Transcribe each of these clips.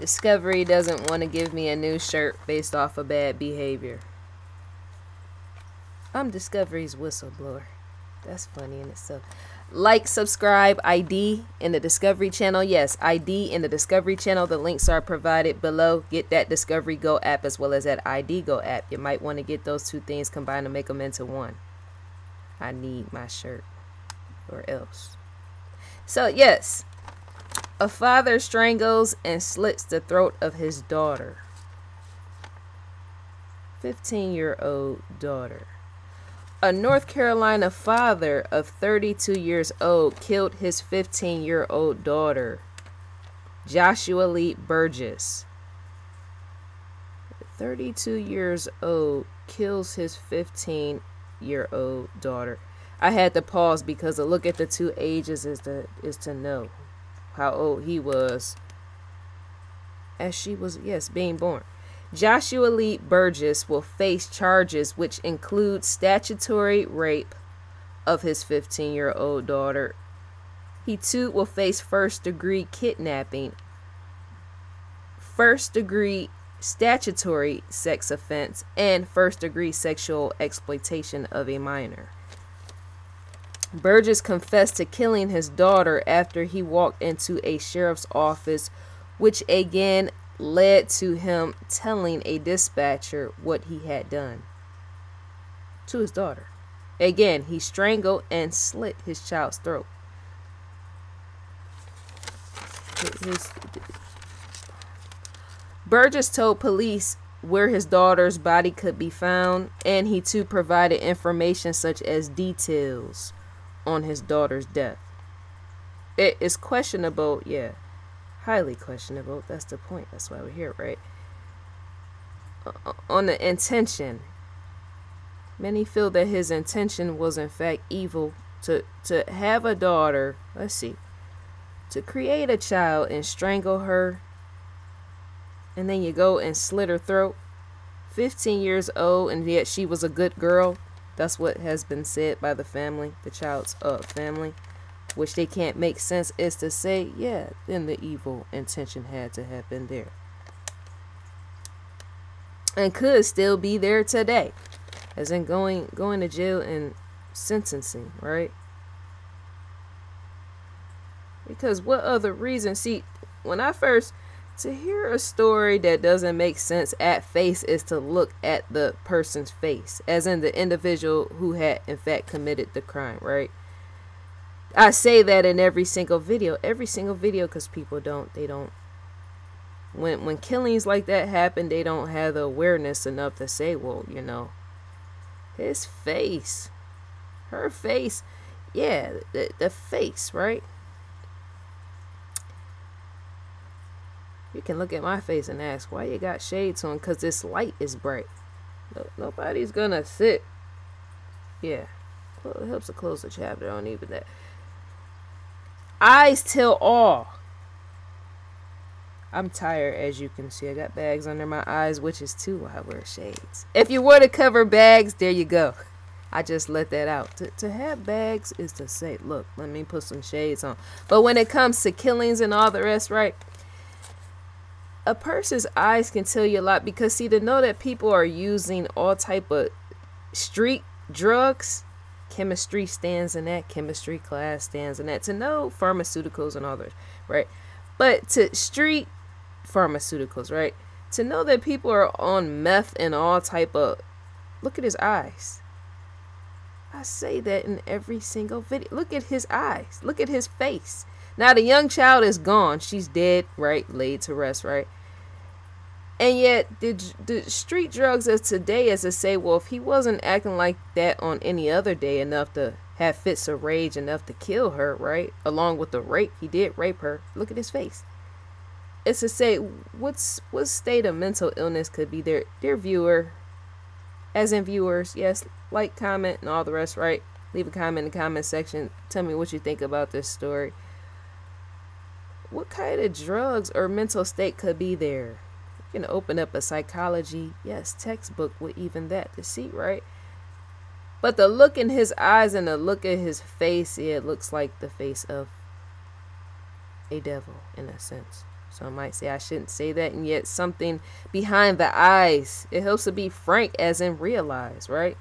Discovery doesn't want to give me a new shirt based off of bad behavior. I'm Discovery's whistleblower. That's funny in itself. Like, subscribe, ID in the Discovery channel. Yes, ID in the Discovery channel. The links are provided below. Get that Discovery Go app as well as that ID Go app. You might want to get those two things combined to make them into one. I need my shirt or else. So, yes. A father strangles and slits the throat of his daughter. 15-year-old daughter. A North Carolina father of 32 years old killed his 15-year-old daughter, Joshua Lee Burgess. 32 years old kills his 15-year-old daughter. I had to pause because a look at the two ages is to know how old he was as she was, yes, being born. Joshua Lee Burgess will face charges which include statutory rape of his 15-year-old daughter. He too will face first-degree kidnapping, first-degree statutory sex offense, and first-degree sexual exploitation of a minor. Burgess confessed to killing his daughter after he walked into a sheriff's office, which again led to him telling a dispatcher what he had done to his daughter. Again, he strangled and slit his child's throat. Burgess told police where his daughter's body could be found, and he too provided information such as details on his daughter's death. It is questionable, yeah, highly questionable. That's the point. That's why we're here, right? On the intention, many feel that his intention was in fact evil, to have a daughter, let's see, to create a child and strangle her, and then you go and slit her throat. 15 years old, and yet she was a good girl. That's what has been said by the family, the child's family, which they can't make sense, is to say, yeah, then the evil intention had to have been there. And could still be there today, as in going to jail and sentencing, right? Because what other reason? See, when I first, to hear a story that doesn't make sense at face is to look at the person's face, as in the individual who had in fact committed the crime, right? I say that in every single video, because people don't, when killings like that happen, they don't have the awareness enough to say, well, you know, his face, her face, yeah, the face, right? You can look at my face and ask, why you got shades on? Because this light is bright. Nobody's gonna sit. Yeah. Well, it helps to close the chapter on even that. Eyes tell all. I'm tired, as you can see. I got bags under my eyes, which is too why I wear shades. If you were to cover bags, there you go. I just let that out. To have bags is to say, look, let me put some shades on. But when it comes to killings and all the rest, right? A person's eyes can tell you a lot, because see, to know that people are using all type of street drugs, chemistry stands in that, chemistry class stands in that, to know pharmaceuticals and others, right? But to street pharmaceuticals, right? To know that people are on meth and all type of, look at his eyes. I say that in every single video. Look at his eyes. Look at his face. Now, the young child is gone. She's dead, right? Laid to rest, right? And yet, the street drugs of today is to say, well, if he wasn't acting like that on any other day enough to have fits of rage enough to kill her, right? Along with the rape, he did rape her. Look at his face. It's to say, what state of mental illness could be there? Dear viewer, as in viewers, yes, like, comment, and all the rest, right? Leave a comment in the comment section. Tell me what you think about this story. What kind of drugs or mental state could be there? You can open up a psychology, yes, textbook with even that to see, right? But the look in his eyes and the look at his face, yeah, it looks like the face of a devil in a sense. Some might say I shouldn't say that, and yet something behind the eyes. It helps to be frank, as in realize, right?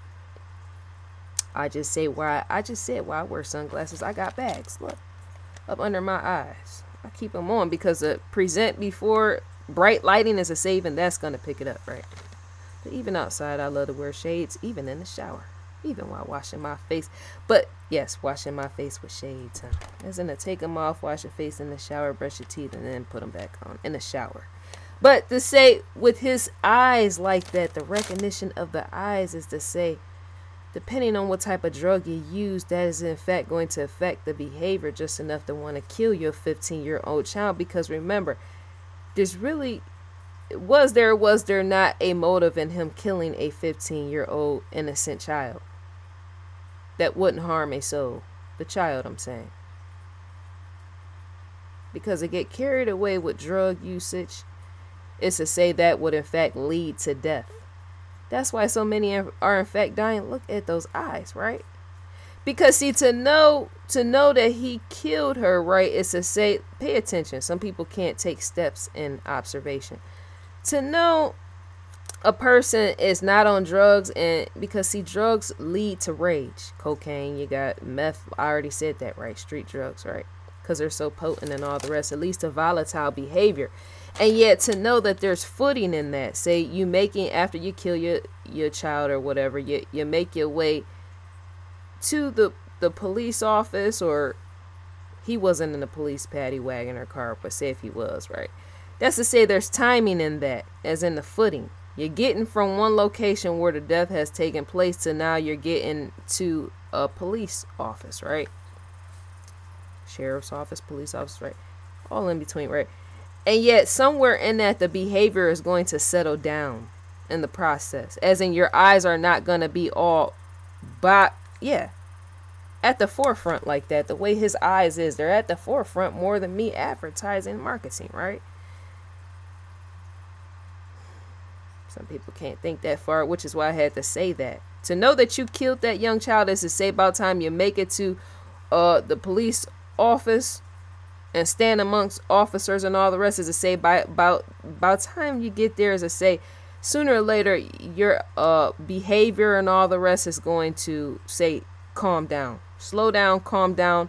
I just said why I wear sunglasses. I got bags. Look, up under my eyes. I keep them on because the present before bright lighting is a save, and that's gonna pick it up, right? But even outside, I love to wear shades, even in the shower, even while washing my face. But yes, washing my face with shades, huh? As in to take them off, wash your face in the shower, brush your teeth, and then put them back on in the shower. But to say with his eyes like that, the recognition of the eyes is to say, depending on what type of drug you use, that is in fact going to affect the behavior just enough to want to kill your 15-year-old child. Because remember, there's really, was there not a motive in him killing a 15-year-old innocent child that wouldn't harm a soul? The child, I'm saying. Because they get carried away with drug usage, it's to say that would in fact lead to death. That's why so many are in fact dying. Look at those eyes, right? Because see, to know that he killed her, right, is to say, pay attention. Some people can't take steps in observation. To know a person is not on drugs, and because see, drugs lead to rage. Cocaine, you got meth. I already said that, right? Street drugs, right? Because they're so potent and all the rest. It leads to volatile behavior. And yet to know that there's footing in that. Say you making, after you kill your child or whatever, you make your way to the police office, or he wasn't in a police paddy wagon or car, but say if he was, right? That's to say there's timing in that, as in the footing. You're getting from one location where the death has taken place to now you're getting to a police office, right? Sheriff's office, police office, right? All in between, right? And yet somewhere in that, the behavior is going to settle down in the process. As in, your eyes are not going to be all, at the forefront like that. The way his eyes is, they're at the forefront more than me advertising and marketing, right? Some people can't think that far, which is why I had to say that. To know that you killed that young child is to say about time you make it to the police office and stand amongst officers and all the rest, is to say about time you get there, is to say sooner or later your behavior and all the rest is going to say calm down, slow down, calm down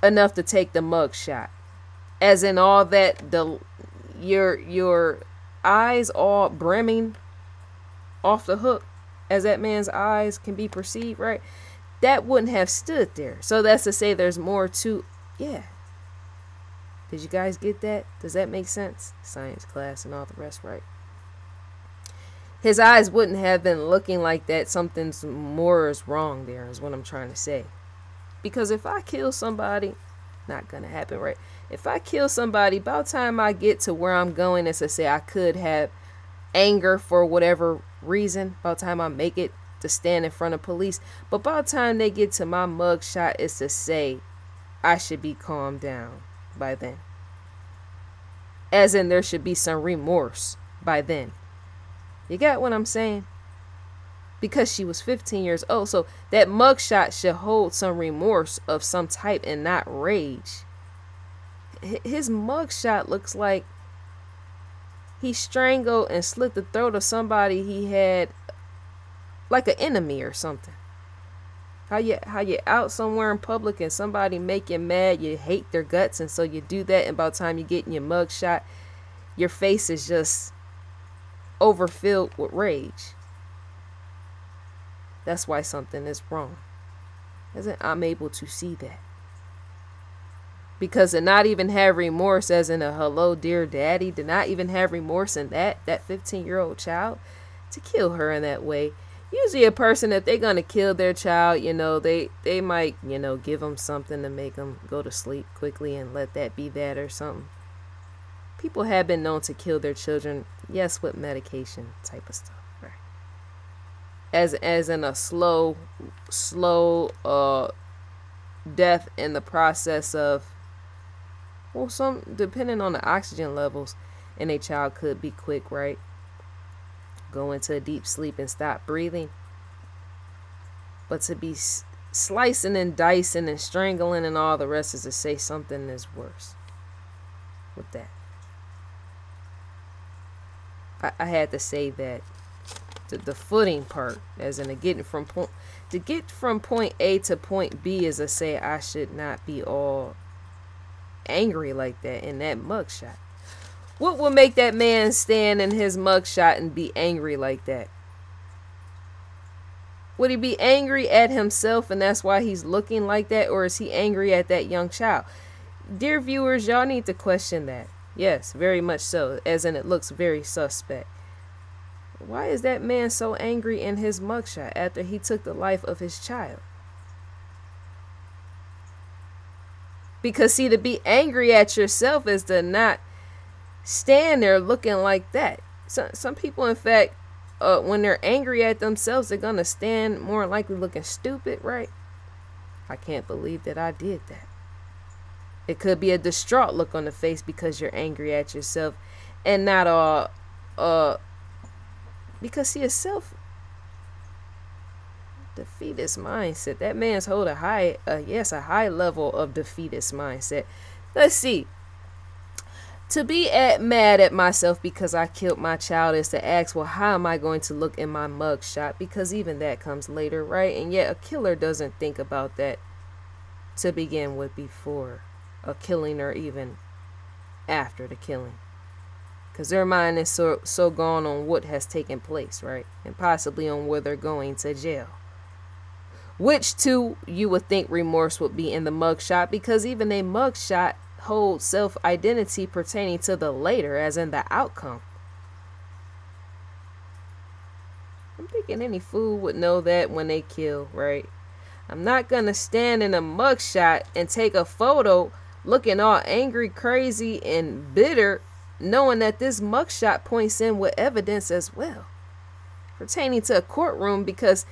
enough to take the mug shot. As in all that, your eyes all brimming off the hook, as that man's eyes can be perceived, right? That wouldn't have stood there. So that's to say there's more to, Did you guys get that? Does that make sense? Science class and all the rest, right? His eyes wouldn't have been looking like that. Something's more is wrong there, is what I'm trying to say. Because if I kill somebody, not gonna happen, right? If I kill somebody, about time I get to where I'm going, is to say I could have anger for whatever reason. About time I make it to stand in front of police. But by the time they get to my mug shot, is to say I should be calmed down by then. As in, there should be some remorse by then. You got what I'm saying? Because she was 15 years old. So that mugshot should hold some remorse of some type and not rage. His mugshot looks like he strangled and slit the throat of somebody he had, like an enemy or something. How you out somewhere in public and somebody make you mad, you hate their guts, and so you do that, and by the time you get in your mug shot, your face is just overfilled with rage. That's why something is wrong. I'm able to see that. Because to not even have remorse, as in a hello dear daddy, to not even have remorse in that 15-year-old child, to kill her in that way. Usually a person, if they're going to kill their child, they might, give them something to make them go to sleep quickly and let that be that or something. People have been known to kill their children, yes, with medication type of stuff, right? As in a slow death in the process of, well, some, depending on the oxygen levels in a child, could be quick, right? Go into a deep sleep and stop breathing. But to be slicing and dicing and strangling and all the rest, is to say something is worse with that. I had to say that the footing part, as in to get from point A to point B, is to say I should not be all angry like that in that mugshot. What would make that man stand in his mugshot and be angry like that? Would he be angry at himself and that's why he's looking like that? Or is he angry at that young child? Dear viewers, y'all need to question that. Yes, very much so, as in it looks very suspect. Why is that man so angry in his mugshot after he took the life of his child? Because see, to be angry at yourself is to not stand there looking like that. Some people, in fact, when they're angry at themselves, they're gonna stand more likely looking stupid, right? I can't believe that I did that. It could be a distraught look on the face because you're angry at yourself, and not all because see, a self defeatist mindset. That man's hold a high level of defeatist mindset. Let's see. To be mad at myself because I killed my child is to ask, well, how am I going to look in my mugshot? Because even that comes later, right? And yet a killer doesn't think about that to begin with before a killing or even after the killing. Because their mind is so gone on what has taken place, right? And possibly on where they're going to jail. Which, too, you would think remorse would be in the mugshot, because even a mugshot holds self-identity pertaining to the later, as in the outcome. I'm thinking any fool would know that when they kill, right? I'm not going to stand in a mugshot and take a photo looking all angry, crazy, and bitter, knowing that this mugshot points in with evidence as well pertaining to a courtroom, because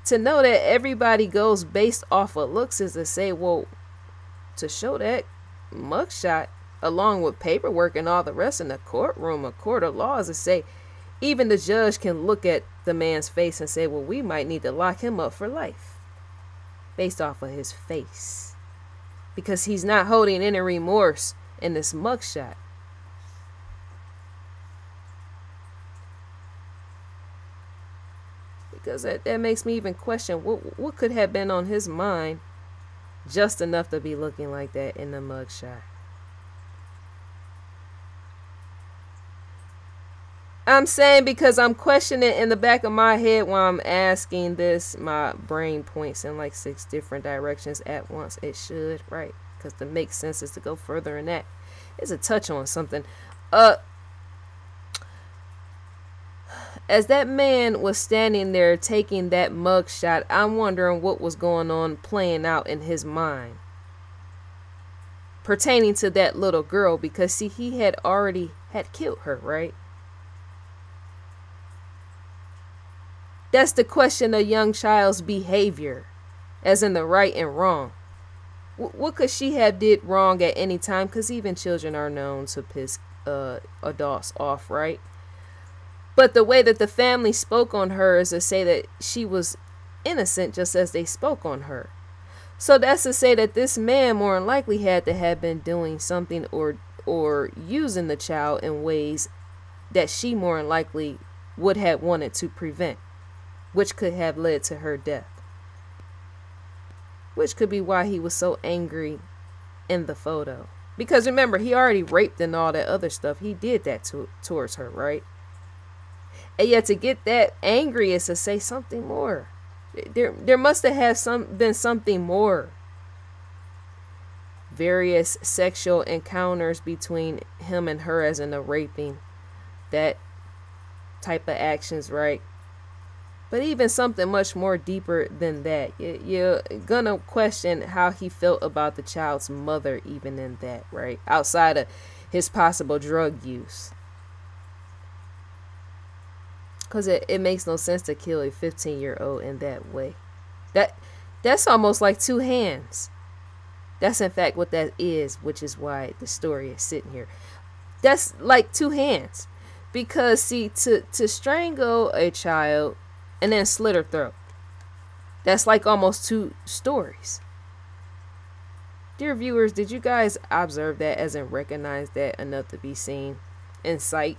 to know that everybody goes based off of looks is to say, well, to show that mugshot along with paperwork and all the rest in the courtroom, a court of law, is to say even the judge can look at the man's face and say, well, we might need to lock him up for life based off of his face, because he's not holding any remorse in this mugshot. Because that makes me even question what could have been on his mind just enough to be looking like that in the mugshot. I'm saying, because I'm questioning in the back of my head while I'm asking this, my brain points in like 6 different directions at once. It should, right? Because to make sense is to go further in that. It's a touch on something. As that man was standing there taking that mugshot, I'm wondering what was going on, playing out in his mind pertaining to that little girl, because see, he had already killed her, right? That's the question of young child's behavior, as in the right and wrong. What could she have did wrong at any time? Because even children are known to piss adults off, right? But the way that the family spoke on her is to say that she was innocent, just as they spoke on her. So that's to say that this man more than likely had to have been doing something or using the child in ways that she more than likely would have wanted to prevent, which could have led to her death. Which could be why he was so angry in the photo. Because remember, he already raped and all that other stuff. He did that towards her, right? And yet to get that angry is to say something more. There must have been something more. Various sexual encounters between him and her, as in the raping. That type of actions, right? But even something much more deeper than that. You're gonna question how he felt about the child's mother even in that, right? Outside of his possible drug use. Because it makes no sense to kill a 15-year-old in that way. That's almost like 2 hands. That's in fact what that is, which is why the story is sitting here. That's like 2 hands. Because see, to strangle a child and then slit her throat, that's like almost 2 stories. Dear viewers, did you guys observe that, as in recognize that enough to be seen in sight?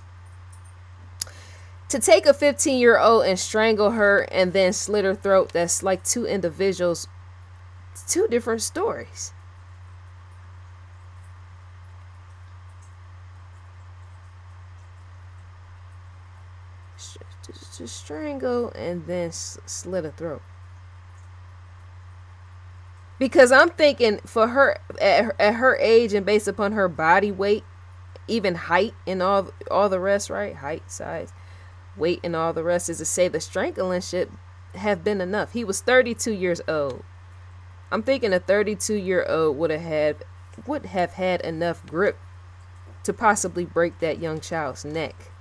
To take a 15-year-old and strangle her and then slit her throat, that's like two individuals, two different stories. To strangle and then slit her throat. Because I'm thinking for her at her age and based upon her body weight, even height and all the rest, right? Height, size, weight, and all the rest, is to say the strangling should have been enough. He was 32 years old. I'm thinking a 32-year-old would have had enough grip to possibly break that young child's neck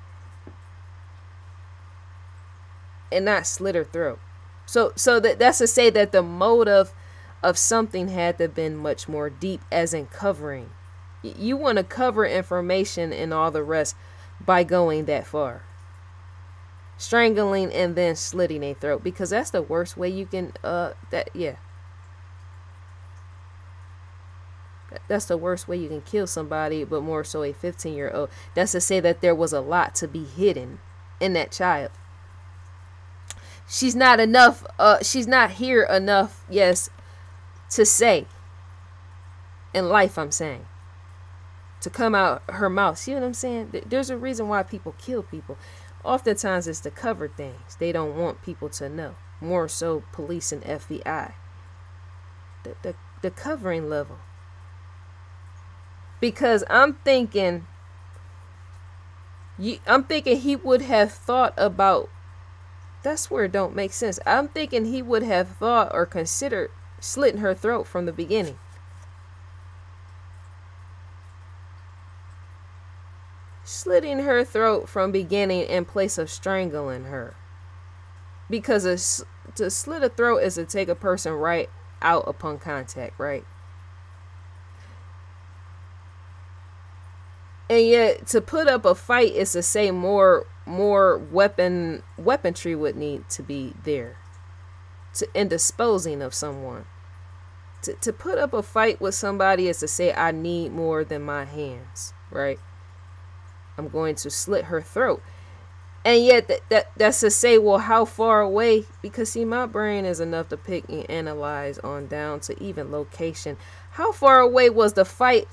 and not slit her throat. So that's to say that the motive of something had to have been much more deep, as in covering. You want to cover information and all the rest by going that far. Strangling and then slitting a throat, because that's the worst way you can that's the worst way you can kill somebody, but more so a 15-year-old. That's to say that there was a lot to be hidden in that child. She's not here enough, yes, to say in life, I'm saying, to come out her mouth. See what I'm saying? There's a reason why people kill people. Oftentimes it's to cover things. They don't want people to know. More so police and FBI. The covering level. Because I'm thinking he would have thought about, that's where it don't make sense. I'm thinking he would have thought or considered slitting her throat from the beginning. Slitting her throat from beginning in place of strangling her. Because to slit a throat is to take a person right out upon contact, right? And yet to put up a fight is to say more weaponry would need to be there in disposing of someone. To put up a fight with somebody is to say, I need more than my hands, right? I'm going to slit her throat. And yet that's to say, well, how far away? Because see, my brain is enough to pick and analyze on down to even location. How far away was the fight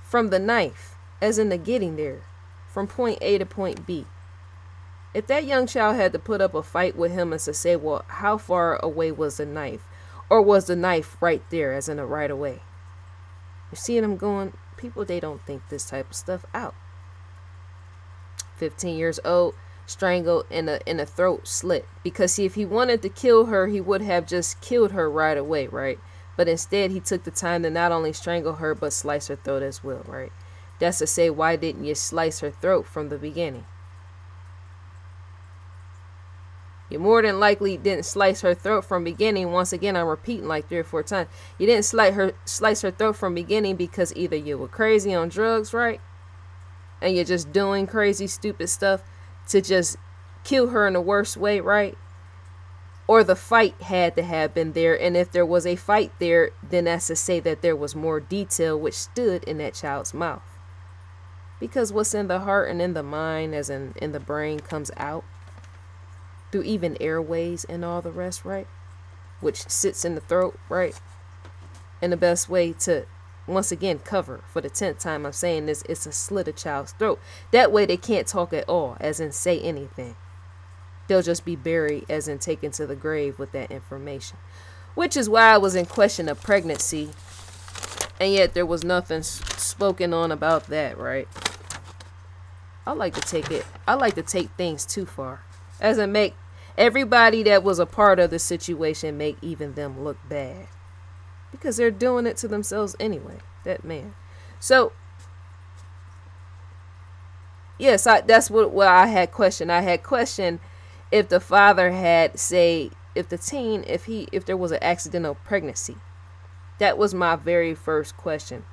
from the knife? As in the getting there, from point A to point B. If that young child had to put up a fight with him, as to say, well, how far away was the knife? Or was the knife right there, as in a right away? You see what I'm going? People, they don't think this type of stuff out. 15 years old, strangled and a throat slit. Because see, if he wanted to kill her, he would have just killed her right away, right? But instead, he took the time to not only strangle her, but slice her throat as well, right? That's to say, why didn't you slice her throat from the beginning? You more than likely didn't slice her throat from beginning. Once again, I'm repeating like 3 or 4 times. You didn't slice her throat from beginning because either you were crazy on drugs, right? And you're just doing crazy, stupid stuff to just kill her in the worst way, right? Or the fight had to have been there. And if there was a fight there, then that's to say that there was more detail which stood in that child's mouth. Because what's in the heart and in the mind, as in the brain, comes out through even airways and all the rest, right? Which sits in the throat, right? And the best way to, once again, cover, for the 10th time I'm saying this, is to slit a child's throat. That way they can't talk at all, as in say anything. They'll just be buried, as in taken to the grave with that information. Which is why I was in question of pregnancy. And yet there was nothing spoken on about that, right? I like to take things too far. As in make everybody that was a part of the situation make even them look bad. Because they're doing it to themselves anyway. That man. So, yes, that's what I had questioned. I had questioned if the father had, say, if there was an accidental pregnancy. That was my very first question.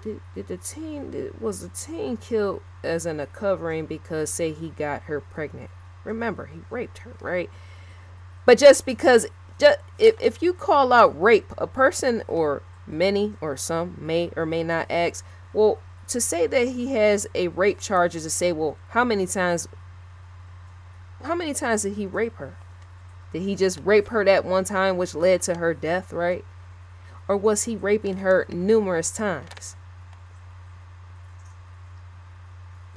Was the teen killed as in a covering because, say, he got her pregnant? Remember, he raped her, right? But just because, if you call out rape, a person or many or some may or may not ask, well, to say that he has a rape charge is to say, well, how many times how many times did he rape her? Did he just rape her that one time, which led to her death, right? Or was he raping her numerous times?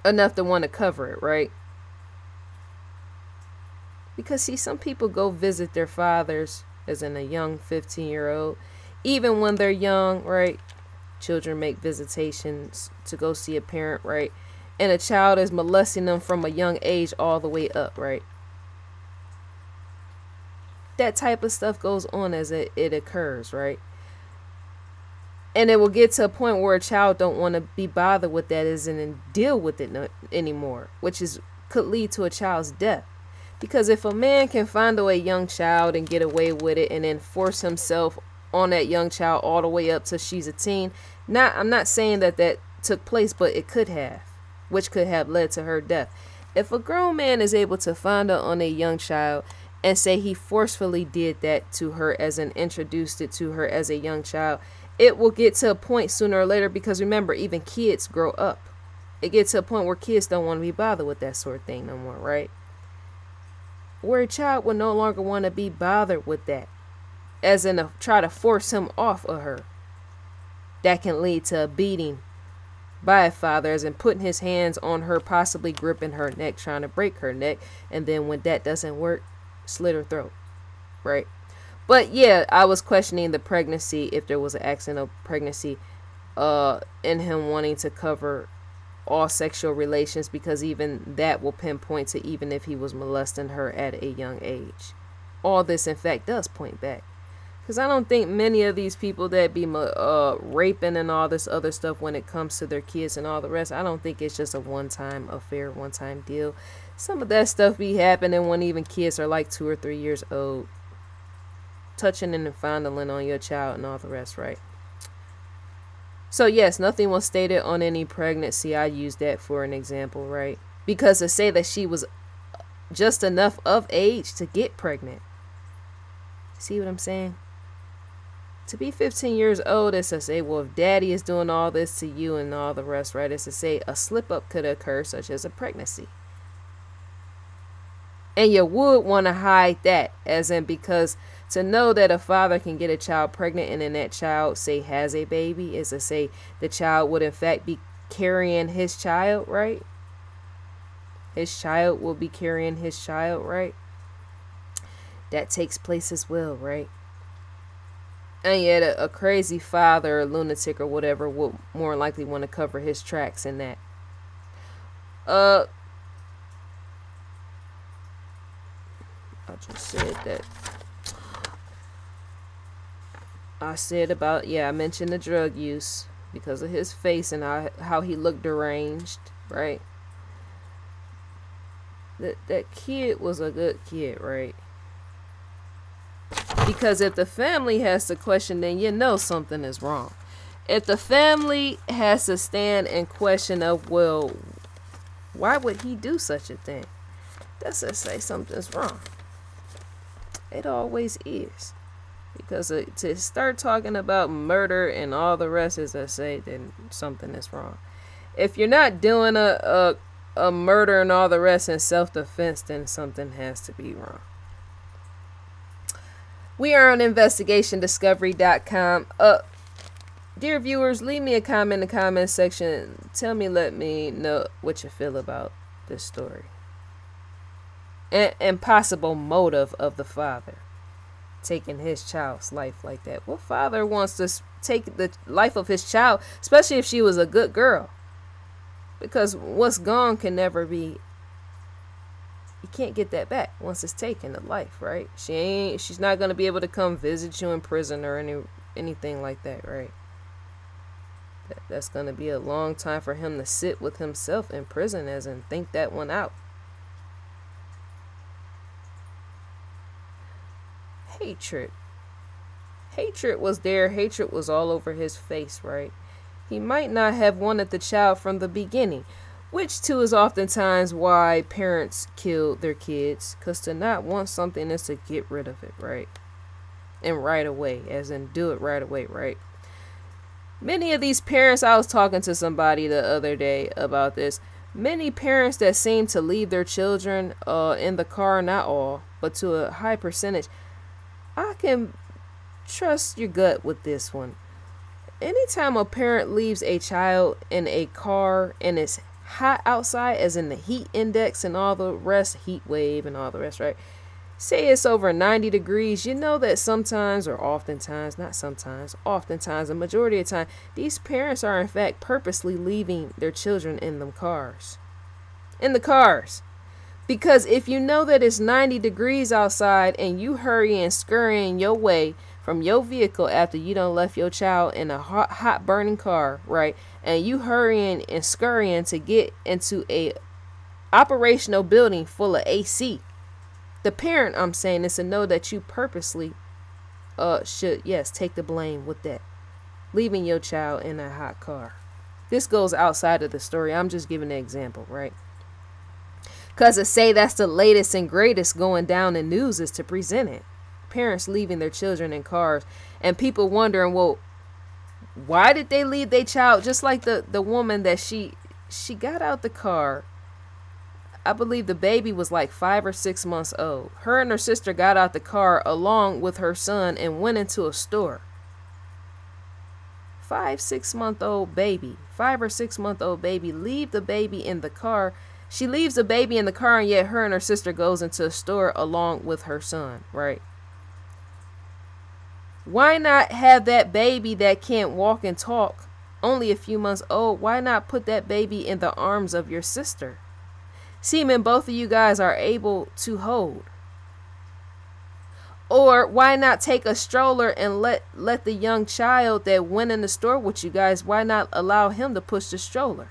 Enough to want to cover it, right? Because, see, some people go visit their fathers, as in a young 15-year-old, even when they're young, right? Children make visitations to go see a parent, right? And a child is molesting them from a young age all the way up, right? That type of stuff goes on as it occurs, right? And it will get to a point where a child don't want to be bothered with that, and deal with it anymore, which could lead to a child's death. Because if a man can fondle a young child and get away with it, and then force himself on that young child all the way up till she's a teen, I'm not saying that took place, but it could have, which could have led to her death. If a grown man is able to fondle on a young child and say he forcefully did that to her, as in introduced it to her as a young child, it will get to a point sooner or later, because remember, even kids grow up. It gets to a point where kids don't want to be bothered with that sort of thing no more, right? Where a child will no longer want to be bothered with that, as in try to force him off of her. That can lead to a beating by a father, as in putting his hands on her, possibly gripping her neck, trying to break her neck, and then when that doesn't work, slit her throat, right? But yeah, I was questioning the pregnancy, if there was an accidental pregnancy, in him wanting to cover all sexual relations, because even that will pinpoint to even if he was molesting her at a young age. All this, in fact, does point back. Because I don't think many of these people that be raping and all this other stuff when it comes to their kids and all the rest, I don't think it's just a one-time affair, one-time deal. Some of that stuff be happening when even kids are like 2 or 3 years old. Touching and fondling on your child and all the rest, right? So yes, nothing was stated on any pregnancy. I used that for an example, right? Because to say that she was just enough of age to get pregnant. See what I'm saying? To be 15 years old is to say, well, if daddy is doing all this to you and all the rest, right? It's to say a slip up could occur, such as a pregnancy. And you would want to hide that, as in, because to know that a father can get a child pregnant and then that child, say, has a baby, is to say the child would in fact be carrying his child, right? His child will be carrying his child, right? That takes place as well, right? And yet a crazy father, a lunatic or whatever, will more likely want to cover his tracks in that. I just said that. I said about, I mentioned the drug use because of his face and how he looked deranged, right? That kid was a good kid, right? Because if the family has to question, then you know something is wrong. If the family has to stand in question of, well, why would he do such a thing? That's to say something's wrong. It always is. Because to start talking about murder and all the rest, as I say, then something is wrong. If you're not doing a murder and all the rest in self-defense, then something has to be wrong. We are on investigationdiscovery.com. Dear viewers, leave me a comment in the comment section. Let me know what you feel about this story. And possible motive of the father taking his child's life like that. What father wants to take the life of his child, especially if she was a good girl? Because what's gone can never be, you can't get that back once it's taken, the life, right? She's not going to be able to come visit you in prison or anything like that, right? That's going to be a long time for him to sit with himself in prison, as in think that one out. Hatred was there. Hatred was all over his face, right? He might not have wanted the child from the beginning, which too is oftentimes why parents kill their kids, because to not want something is to get rid of it, right? And right away, as in do it right away, right? Many of these parents, I was talking to somebody the other day about this. Many parents that seem to leave their children in the car, not all, but to a high percentage, I can trust your gut with this one. Anytime a parent leaves a child in a car and it's hot outside, as in the heat index and all the rest, heat wave and all the rest, right? Say it's over 90 degrees, you know that sometimes, or oftentimes, not sometimes, oftentimes, a majority of the time, these parents are in fact purposely leaving their children in them cars. In the cars. Because if you know that it's 90 degrees outside and you hurry and scurrying your way from your vehicle after you done left your child in a hot burning car, right? And you hurrying and scurrying to get into a operational building full of AC. The parent, I'm saying, is to know that you purposely should, yes, take the blame with that. Leaving your child in a hot car. This goes outside of the story. I'm just giving an example, right? Because to say that's the latest and greatest going down in news is to present it. Parents leaving their children in cars. And people wondering, well, why did they leave their child? Just like the woman that she got out the car. I believe the baby was like 5 or 6 months old. Her and her sister got out the car along with her son and went into a store. 5 or 6 month old baby. 5 or 6 month old baby. Leave the baby in the car. She leaves the baby in the car, and yet her and her sister goes into a store along with her son, right? Why not have that baby that can't walk and talk, only a few months old? Why not put that baby in the arms of your sister? Seeming both of you guys are able to hold. Or why not take a stroller and let the young child that went in the store with you guys, why not allow him to push the stroller?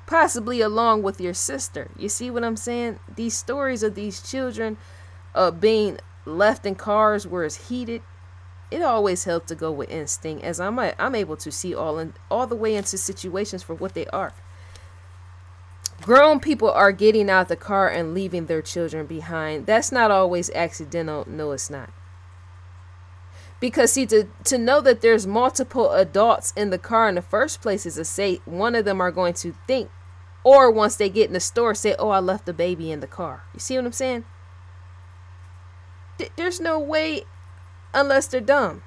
Possibly along with your sister. You see what I'm saying? These stories of these children being left in cars where it's heated, it always helps to go with instinct, as I'm able to see all the way into situations for what they are. Grown people are getting out the car and leaving their children behind. That's not always accidental. No, it's not. Because see, to know that there's multiple adults in the car in the first place is to say one of them are going to think, or once they get in the store, say, oh, I left the baby in the car. You see what I'm saying? There's no way, unless they're dumb.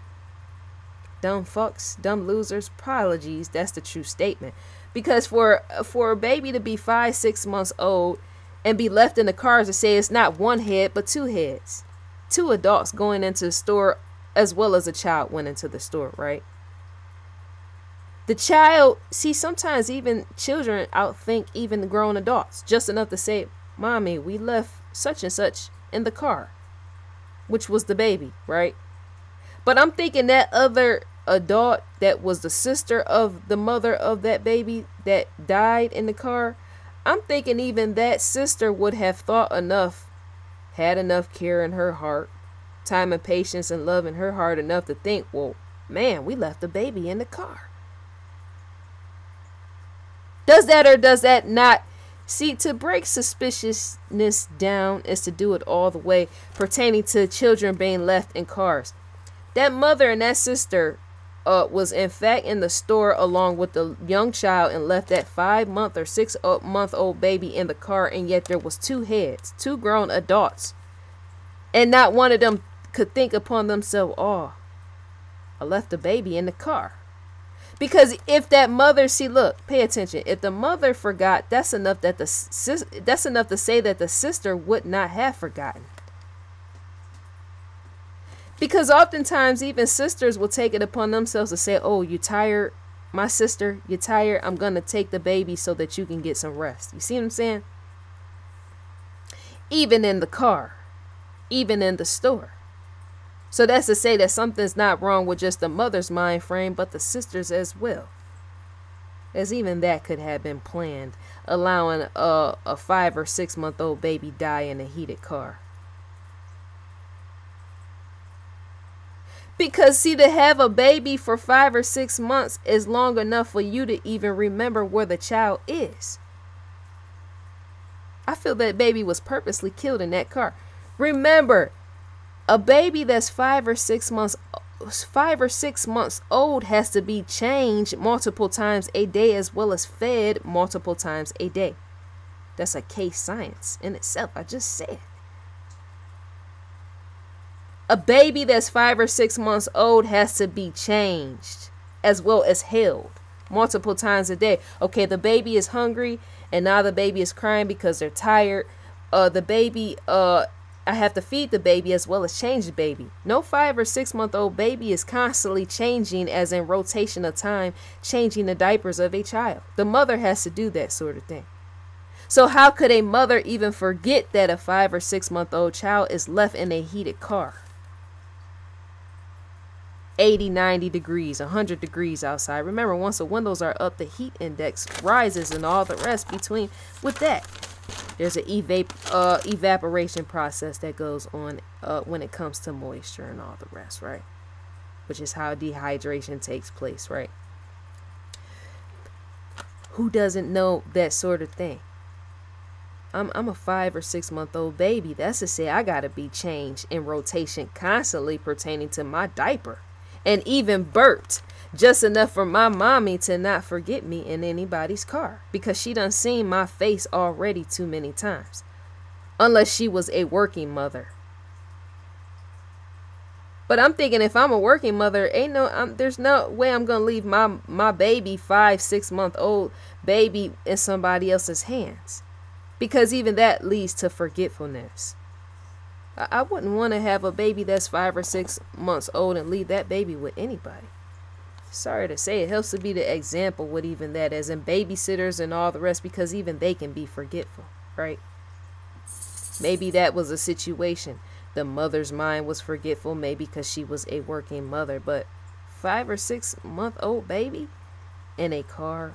Dumb fucks, dumb losers, apologies. That's the true statement. Because for a baby to be 5, 6 months old and be left in the car, to say it's not one head, but two heads. 2 adults going into the store as well as a child went into the store, right? The child, see, sometimes even children outthink even the grown adults. Just enough to say, Mommy, we left such and such in the car, which was the baby, right? But I'm thinking that other adult that was the sister of the mother of that baby that died in the car, I'm thinking even that sister would have thought enough, had enough care in her heart, time and patience and love in her heart enough to think, well, man, we left the baby in the car. Does that or does that not? See, to break suspiciousness down is to do it all the way pertaining to children being left in cars. That mother and that sister was in fact in the store along with the young child and left that 5-month or 6-month old baby in the car, and yet there was 2 heads, 2 grown adults, and not one of them could think upon themselves, oh, I left the baby in the car. Because if that mother, see, look, pay attention. If the mother forgot, that's enough that that's enough to say that the sister would not have forgotten. Because oftentimes even sisters will take it upon themselves to say, oh, you tired, my sister, you're tired, I'm going to take the baby so that you can get some rest. You see what I'm saying? Even in the car, even in the store. So that's to say that something's not wrong with just the mother's mind frame, but the sisters as well. As even that could have been planned, allowing a 5 or 6 month old baby die in a heated car. Because see, to have a baby for 5 or 6 months is long enough for you to even remember where the child is. I feel that baby was purposely killed in that car. Remember, a baby that's 5 or 6 months 5 or 6 months old has to be changed multiple times a day as well as fed multiple times a day. That's a case science in itself. I just said. A baby that's 5 or 6 months old has to be changed as well as held multiple times a day. Okay, the baby is hungry and now the baby is crying because they're tired. I have to feed the baby as well as change the baby. No 5 or 6 month old baby is constantly changing, as in rotation of time, changing the diapers of a child. The mother has to do that sort of thing. So how could a mother even forget that a 5 or 6 month old child is left in a heated car? 80, 90 degrees, 100 degrees outside. Remember, once the windows are up, the heat index rises and all the rest between with that. There's an evaporation process that goes on when it comes to moisture and all the rest, right? Which is how dehydration takes place, right? Who doesn't know that sort of thing? I'm a 5 or 6 month old baby. That's to say I gotta be changed in rotation constantly pertaining to my diaper. And even burped just enough for my mommy to not forget me in anybody's car, because she done seen my face already too many times, unless she was a working mother. But I'm thinking, if I'm a working mother, there's no way I'm gonna leave my baby, 5, 6 month old baby, in somebody else's hands, because even that leads to forgetfulness. I wouldn't want to have a baby that's 5 or 6 months old and leave that baby with anybody. Sorry to say, it helps to be the example with even that, as in babysitters and all the rest, because even they can be forgetful, right? Maybe that was a situation. The mother's mind was forgetful, maybe because she was a working mother, but 5 or 6 month old baby in a car.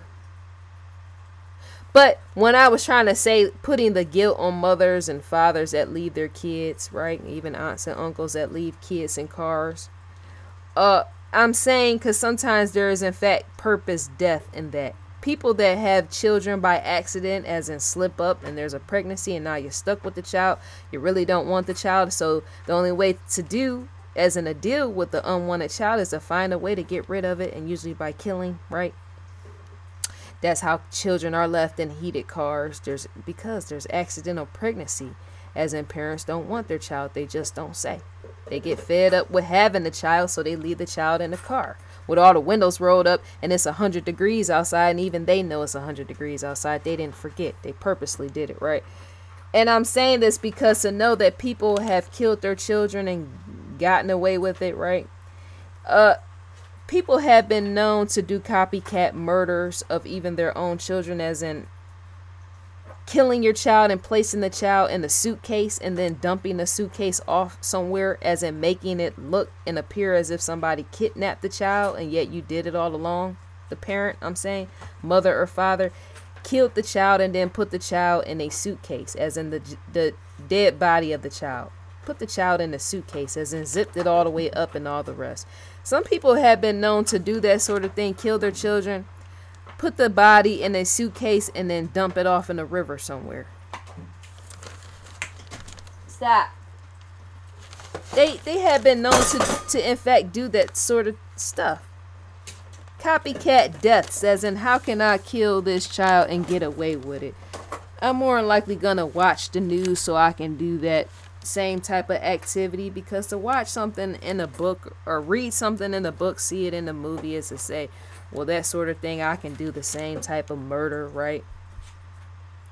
But when I was trying to say, putting the guilt on mothers and fathers that leave their kids, right? Even aunts and uncles that leave kids in cars. I'm saying because sometimes there is in fact purpose death in that. People that have children by accident, as in slip up and there's a pregnancy and now you're stuck with the child. You really don't want the child. So the only way to do, as in a deal with the unwanted child, is to find a way to get rid of it, and usually by killing, right? That's how children are left in heated cars. Because there's accidental pregnancy, as in parents don't want their child. They just don't say. They get fed up with having the child, so they leave the child in the car with all the windows rolled up, and it's 100 degrees outside, and even they know it's 100 degrees outside. They didn't forget. They purposely did it, right? And I'm saying this because to know that people have killed their children and gotten away with it, right? People have been known to do copycat murders of even their own children, as in killing your child and placing the child in a suitcase and then dumping the suitcase off somewhere, as in making it look and appear as if somebody kidnapped the child and yet you did it all along. The parent, I'm saying, mother or father, killed the child and then put the child in a suitcase, as in the dead body of the child. Put the child in a suitcase, as in zipped it all the way up and all the rest. Some people have been known to do that sort of thing, kill their children, put the body in a suitcase, and then dump it off in a river somewhere. Stop. They have been known to in fact do that sort of stuff. Copycat deaths, as in, how can I kill this child and get away with it? I'm more than likely gonna watch the news so I can do that same type of activity, because to watch something in a book or read something in a book, see it in the movie, is to say, well, that sort of thing, I can do the same type of murder, right?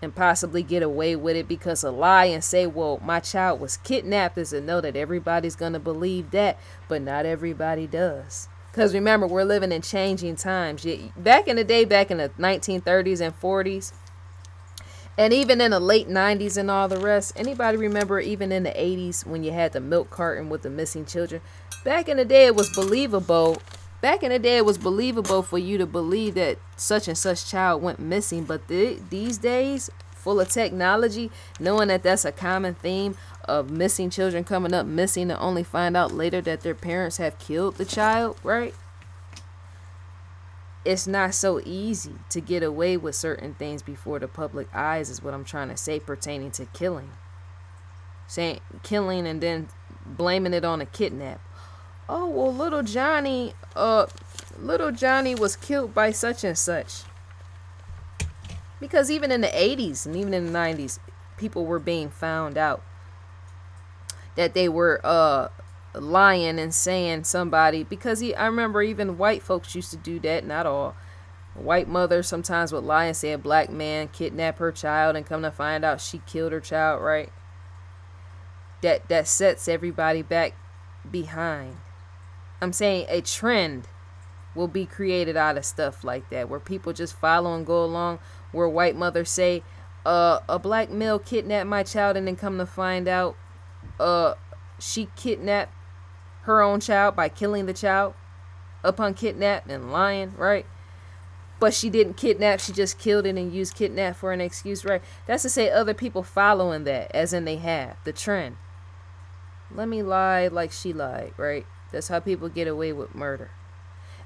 And possibly get away with it, because a lie and say, well, my child was kidnapped, is to know that everybody's gonna believe that, but not everybody does. Because remember, we're living in changing times. Back in the day, back in the 1930s and 40s, and even in the late 90s and all the rest, anybody remember even in the 80s when you had the milk carton with the missing children? Back in the day, it was believable. Back in the day, it was believable for you to believe that such and such child went missing. But these days, full of technology, knowing that that's a common theme of missing children coming up missing to only find out later that their parents have killed the child, right? It's not so easy to get away with certain things before the public eyes, is what I'm trying to say, pertaining to killing. Saying killing and then blaming it on a kidnap. oh well, little Johnny was killed by such and such. Because even in the 80s and even in the 90s, people were being found out that they were lying and saying somebody, because I remember even white folks used to do that. Not all. A white mother sometimes would lie and say a black man kidnapped her child, and come to find out she killed her child, right? That sets everybody back behind. I'm saying a trend will be created out of stuff like that, where people just follow and go along, where white mothers say a black male kidnapped my child, and then come to find out she kidnapped her own child by killing the child upon kidnap and lying, right? But she didn't kidnap, she just killed it and used kidnap for an excuse, right? That's to say other people following that, as in they have the trend. Let me lie like she lied, right? That's how people get away with murder.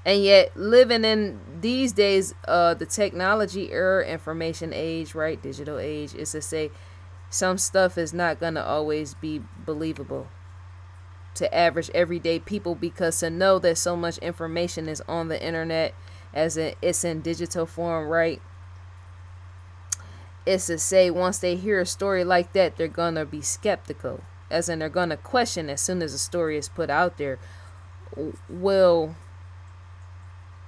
And yet, living in these days, the technology era, information age, right? Digital age, is to say some stuff is not going to always be believable to average everyday people, because to know that so much information is on the internet, as in it's in digital form, right? It's to say once they hear a story like that, they're going to be skeptical, as in they're going to question as soon as a story is put out there. Well,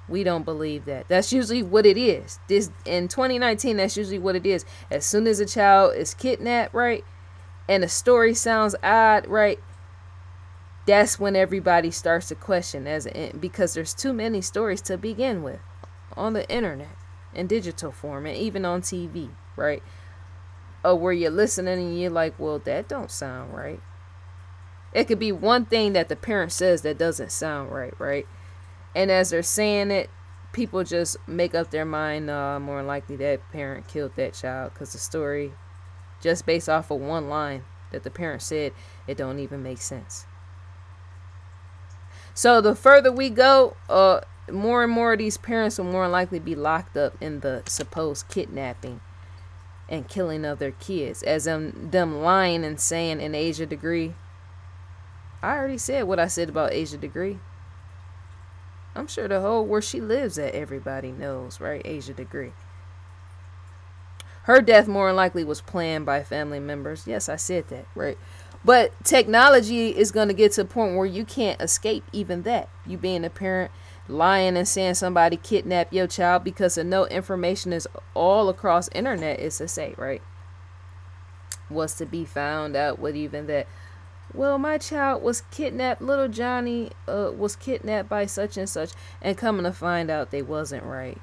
we don't believe that. That's usually what it is. This in 2019, that's usually what it is. As soon as a child is kidnapped, right, and a story sounds odd, right, that's when everybody starts to question, because there's too many stories to begin with on the internet in digital form and even on TV, right? Where you're listening and you're like, well, that don't sound right. It could be one thing that the parent says that doesn't sound right, right? And as they're saying it, people just make up their mind, more likely that parent killed that child, because the story, just based off of one line that the parent said, it don't even make sense. So the further we go, more and more of these parents will more likely be locked up in the supposed kidnapping and killing of their kids, as them lying and saying in Asia Degree. I already said what I said about Asia Degree. I'm sure the whole where she lives at, everybody knows, right? Asia Degree. Her death more than likely was planned by family members. Yes, I said that, right? But technology is going to get to a point where you can't escape even that. You being a parent, lying and saying somebody kidnapped your child, because of no information is all across internet, is to say, right? What's to be found out with even that? Well, my child was kidnapped. Little Johnny was kidnapped by such and such, and coming to find out they wasn't right.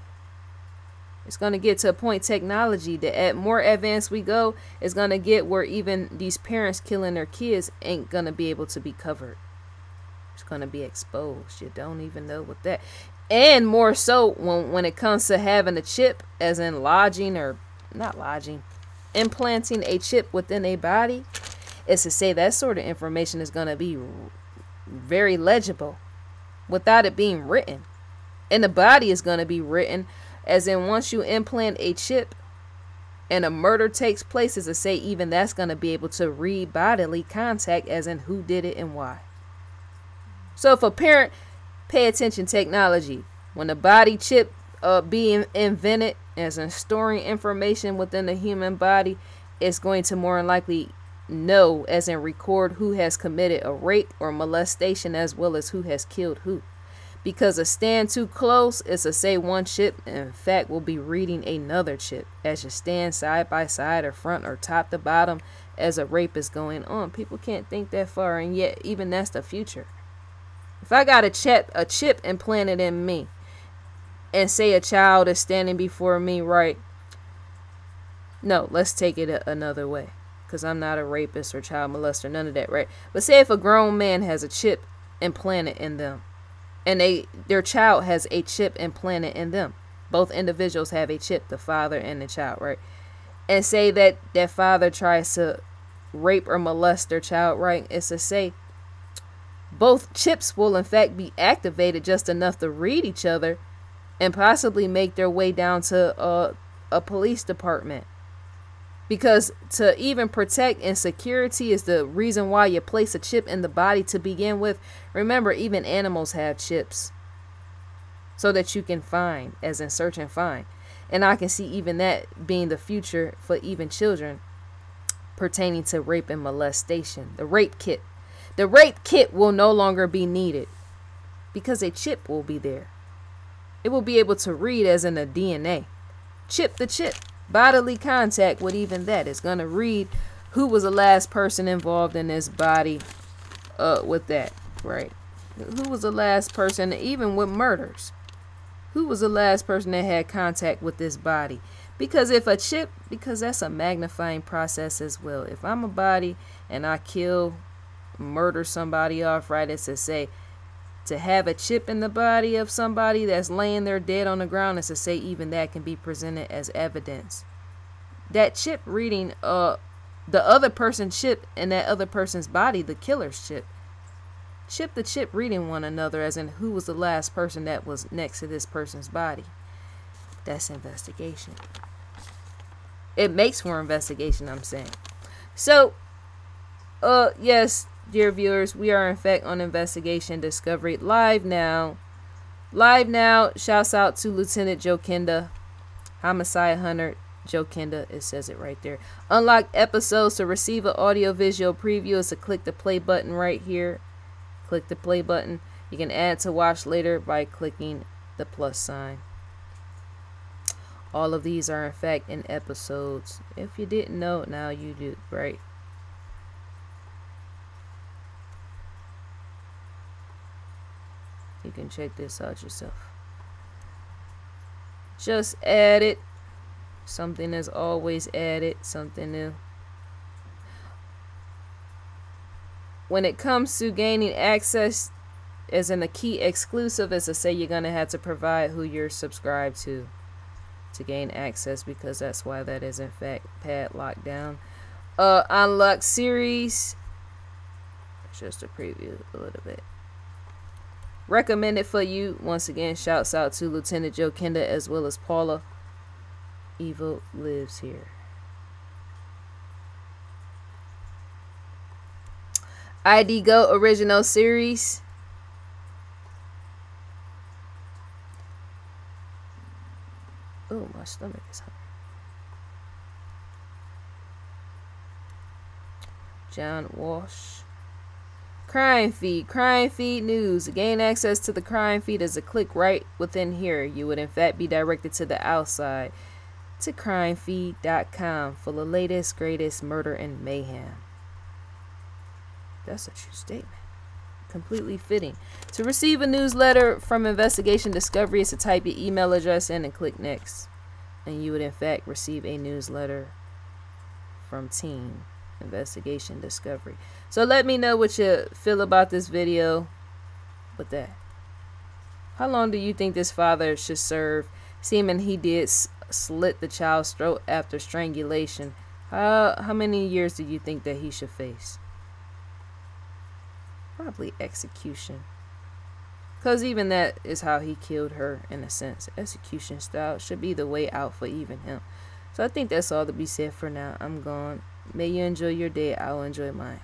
It's going to get to a point, technology, that at more advanced we go, it's going to get where even these parents killing their kids ain't going to be able to be covered. It's going to be exposed. You don't even know what that. And more so when it comes to having a chip, as in lodging, or not lodging, implanting a chip within a body, is to say that sort of information is going to be very legible without it being written. And the body is going to be written, as in once you implant a chip and a murder takes place, is to say even that's going to be able to read bodily contact, as in who did it and why. So if a parent, pay attention, technology, when the body chip being invented, as in storing information within the human body, it's going to more than likely know, as in record, who has committed a rape or molestation, as well as who has killed who. Because a stand too close is to say one chip, in fact, will be reading another chip as you stand side by side or front or top to bottom as a rape is going on. People can't think that far, and yet even that's the future. If I got a chip implanted in me, and say a child is standing before me, right? No, let's take it another way, because I'm not a rapist or child molester, none of that, right? But say if a grown man has a chip implanted in them, and their child has a chip implanted in them. Both individuals have a chip, the father and the child, right? And say that that father tries to rape or molest their child, right? It's to say both chips will in fact be activated just enough to read each other and possibly make their way down to a police department. Because to even protect and security is the reason why you place a chip in the body to begin with. Remember, even animals have chips so that you can find, as in search and find. And I can see even that being the future for even children pertaining to rape and molestation. The rape kit. The rape kit will no longer be needed because a chip will be there. It will be able to read, as in a DNA. Chip the chip. Bodily contact with even that. It's going to read who was the last person involved in this body with that, right? Who was the last person, even with murders? Who was the last person that had contact with this body? Because if a chip, because that's a magnifying process as well. If I'm a body and I kill, murder somebody off, right, it's to say, to have a chip in the body of somebody that's laying there dead on the ground is to say even that can be presented as evidence. That chip reading the other person's chip in that other person's body, the killer's chip. Chip the chip reading one another, as in who was the last person that was next to this person's body. That's investigation. It makes for investigation, I'm saying. So, yes, dear viewers, we are in fact on Investigation Discovery live now. Live now. Shouts out to Lieutenant Joe Kenda, Homicide Hunter Joe Kenda. It says it right there. Unlock episodes to receive an audio-visual preview is to click the play button right here. Click the play button. You can add to watch later by clicking the plus sign. All of these are in fact in episodes. If you didn't know, now you do, right? You can check this out yourself. Just add it. Something is always added. Something new. When it comes to gaining access, as in a key exclusive, is to say you're going to have to provide who you're subscribed to gain access, because that's why that is in fact padlocked down. Unlock series. Just a preview a little bit. Recommended for you. Once again, shouts out to Lieutenant Joe Kenda as well as Paula. Evil lives here. ID Go original series. Oh, my stomach is hungry. John Walsh. Crime Feed. Crime Feed News. To gain access to the Crime Feed is a click right within here. You would in fact be directed to the outside, to crimefeed.com for the latest, greatest murder and mayhem. That's a true statement. Completely fitting. To receive a newsletter from Investigation Discovery is to type your email address in and click next. And you would in fact receive a newsletter from Team Investigation Discovery. So let me know what you feel about this video with that. How long do you think this father should serve, seeming he did slit the child's throat after strangulation? How many years do you think that he should face? Probably execution. Because even that is how he killed her, in a sense. Execution style should be the way out for even him. So I think that's all to be said for now. I'm gone. May you enjoy your day. I'll enjoy mine.